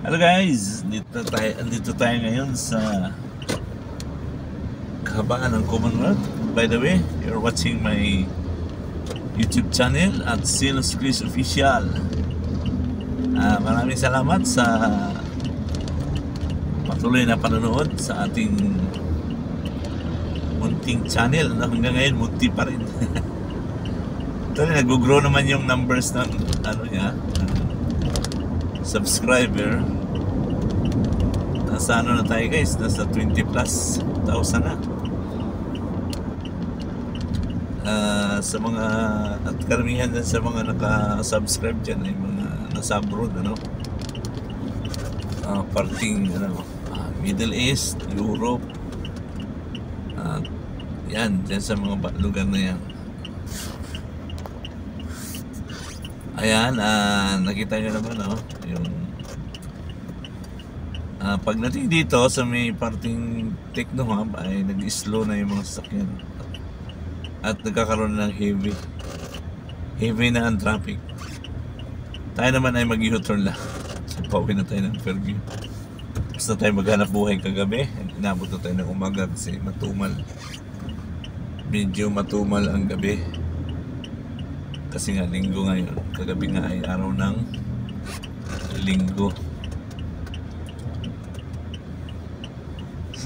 Hello guys, andito tayo ngayon sa kahabaan ng Commonwealth. By the way, you're watching my YouTube channel at Silos Chris Official. Maraming salamat sa patuloy na panonood sa ating munting channel. Hanggang ngayon, munti pa rin. Ito rin, nag-grow naman yung numbers ng subscriber. Nasa na tayo guys, nasa 20 plus thousand na. Sa mga at karamihan din sa mga naka-subscribe dyan ay mga nasa abroad, parting Middle East, Europe, yan dyan sa mga lugar na yan. Ayan, nakita nyo naman yung pagdating dito sa may parting Techno Hub ay nag-slow na yung mga sasakyan at nagkakaroon ng heavy na ang traffic. Tayo naman ay mag-u-turn lang. So pauwi na tayo ng Fairview. Tapos na tayo maghanap buhay kagabi. Inabot na tayo ng umaga kasi matumal. Medyo matumal ang gabi. Kasi nga linggo ngayon. Kagabi nga ay araw ng linggo.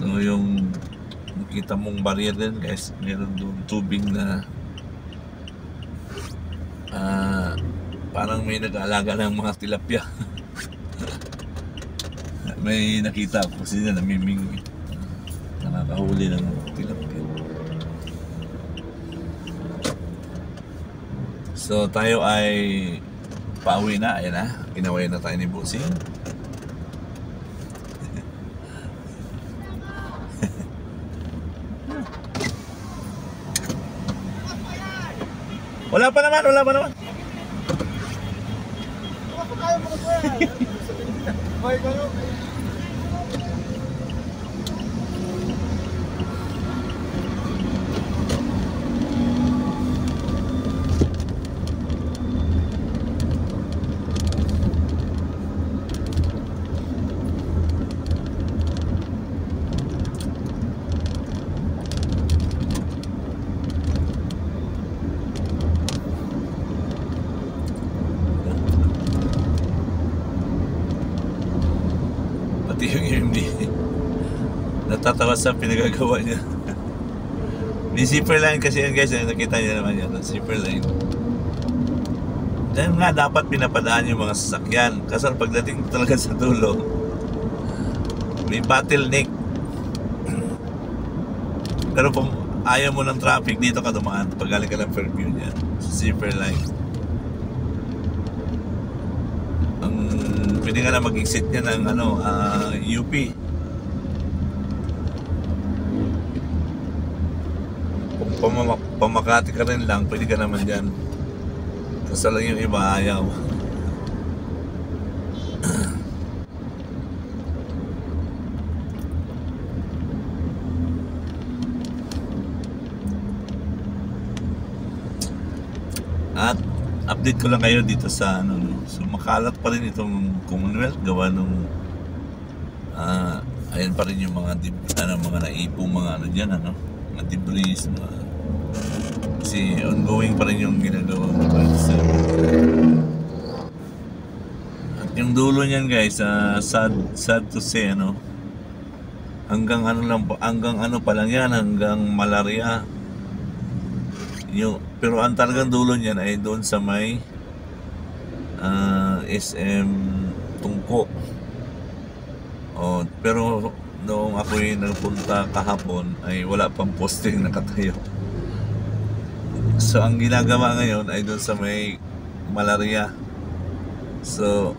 So yung nakita mong barrier din guys, meron doon tubig na parang may nag-aalaga ng mga tilapia. May nakita ko sila namimingwit, nakakahuli ng tilapia. So tayo ay pauwi na. Ayan na, kinaway na tayo ni Bossing. Wala pa naman. Yung MD natatawa sa pinagagawa niya. May zipper line kasi yan guys, nakita niya naman yan, zipper line. Dahil nga dapat pinapadaan yung mga sasakyan kasi pagdating talaga sa dulo may bottleneck. Pero kung ayaw mo ng traffic, dito ka dumaan pag galing ka ng Fairview niya sa zipper line. Pwede ka na mag-exit niya ng UP. Kung pamakati ka rin lang, pwede ka naman dyan. Kasi lang yung iba ayaw. At update ko lang kayo dito sa so makalat pa rin itong Commonwealth gawa nung ayan pa rin yung mga mga naipong mga diyan mga debris, kasi ongoing pa rin yung ginagawa. At yung dulo niyan guys, sad to say, hanggang pa lang yan, hanggang malaria. Pero ang talagang dulo niyan ay doon sa may SM Tungko. Pero noong ako'y nagpunta kahapon ay wala pang posting nakatayo. So ang ginagawa ngayon ay doon sa may malaria. So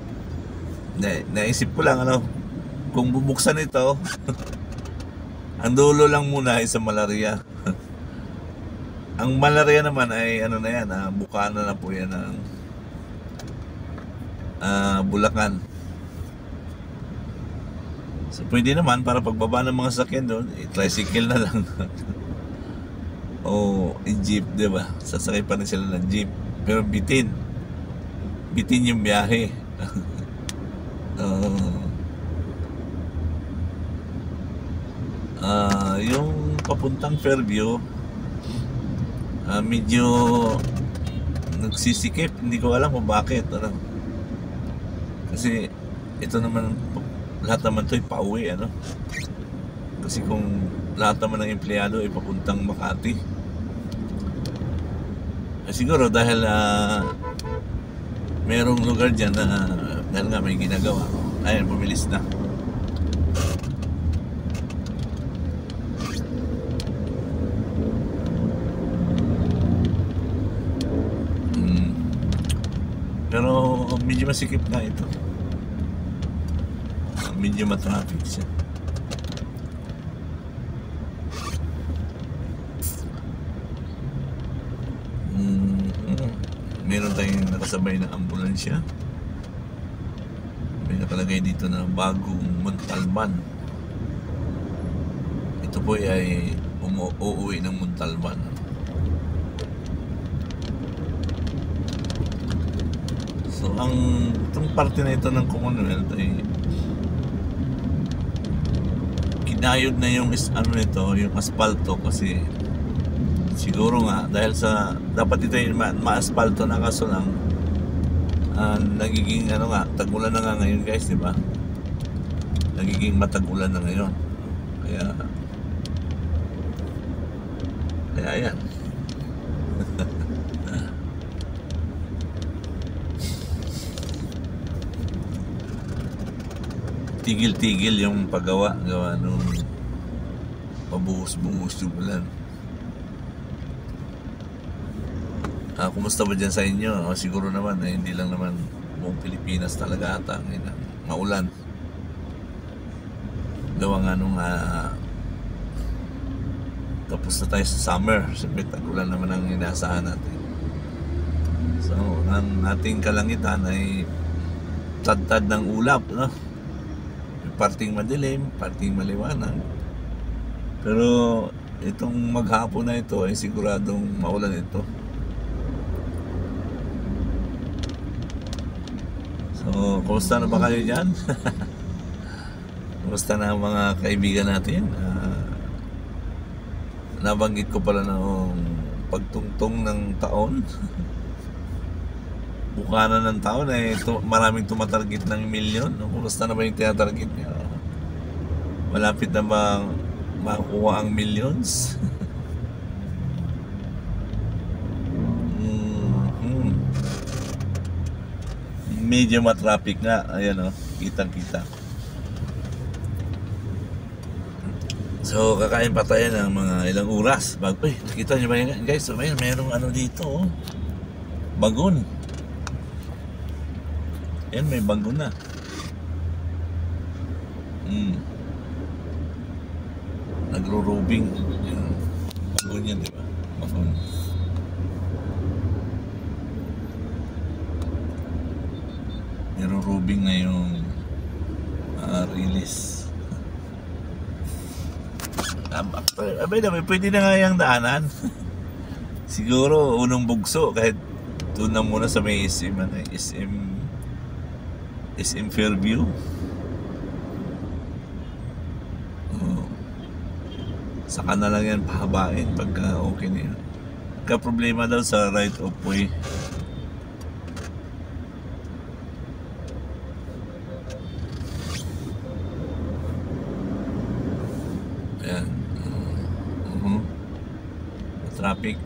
naisip ko lang kung bubuksan ito ang dulo lang muna ay sa malaria. Ang malaria naman ay Bukana na po yan ng Bulacan. So pwede naman para pagbaba ng mga sakyan doon, tricycle na lang. O jeep, diba? Sasakay pa rin sila ng jeep. Pero bitin yung biyahe. Yung papuntang Fairview, medyo nagsisikip. Hindi ko alam kung bakit. Ano? Kasi ito naman, lahat naman ito'y pauwi. Ano? Kasi kung lahat naman ng empleyado ay papuntang Makati, siguro dahil merong lugar dyan na dahil nga may ginagawa, ayun, bumilis na. Pero medyo masikip na ito, medyo matraffic siya. Meron tayong nakasabay na ambulansya. May nakalagay dito na bagong Montalban. Ito po ay uuwi ng Montalban. So itong parte na ito ng Commonwealth ay kinayod na yung nito, yung asfalto, kasi siguro nga dahil sa dapat ito yung ma-asfalto na, kaso lang nagiging tag-ulan na nga ngayon, guys, di ba? Nagiging matag-ulan na ngayon. Kaya yan. Tigil-tigil yung gawa nung pabuhos-buhos yung ulan. Kumusta ba dyan sa inyo? Siguro naman hindi lang naman buong Pilipinas talaga ata ngayon maulan. Gawa nga nung tapos na tayo sa summer, siyempre tag-ulan naman ang inaasahan natin. So ang ating kalangitan ay tad-tad ng ulap, no? Parting madilim, parting maliwanag. Pero itong maghapon na ito ay siguradong maulan ito. So, kumusta na ba kayo dyan? Kumusta na ang mga kaibigan natin? Nabanggit ko pala noong pagtungtong ng taon. Bukana ng taon ay maraming tumatarget ng milyon. Kumusta na ba yung tinatarget niya? Malapit na ba makuha ang millions? Medyo matraffic nga. Ayan, kitang-kita. So, kakain pa tayo ng mga ilang oras bago. Nakita nyo ba yan, guys? So, mayroong dito, bagon. Yan, may bagon na. Nagro-robing. Bagon yan, di ba? Bagon. Niro-robing na yung release. Abay naman, pwede na nga yung daanan. Siguro unang bugso, kahit doon na muna sa may SM Fairview. Saka na lang yan pahabain pagka okay na yun. Problema daw sa right of way. Ayan. Traffic.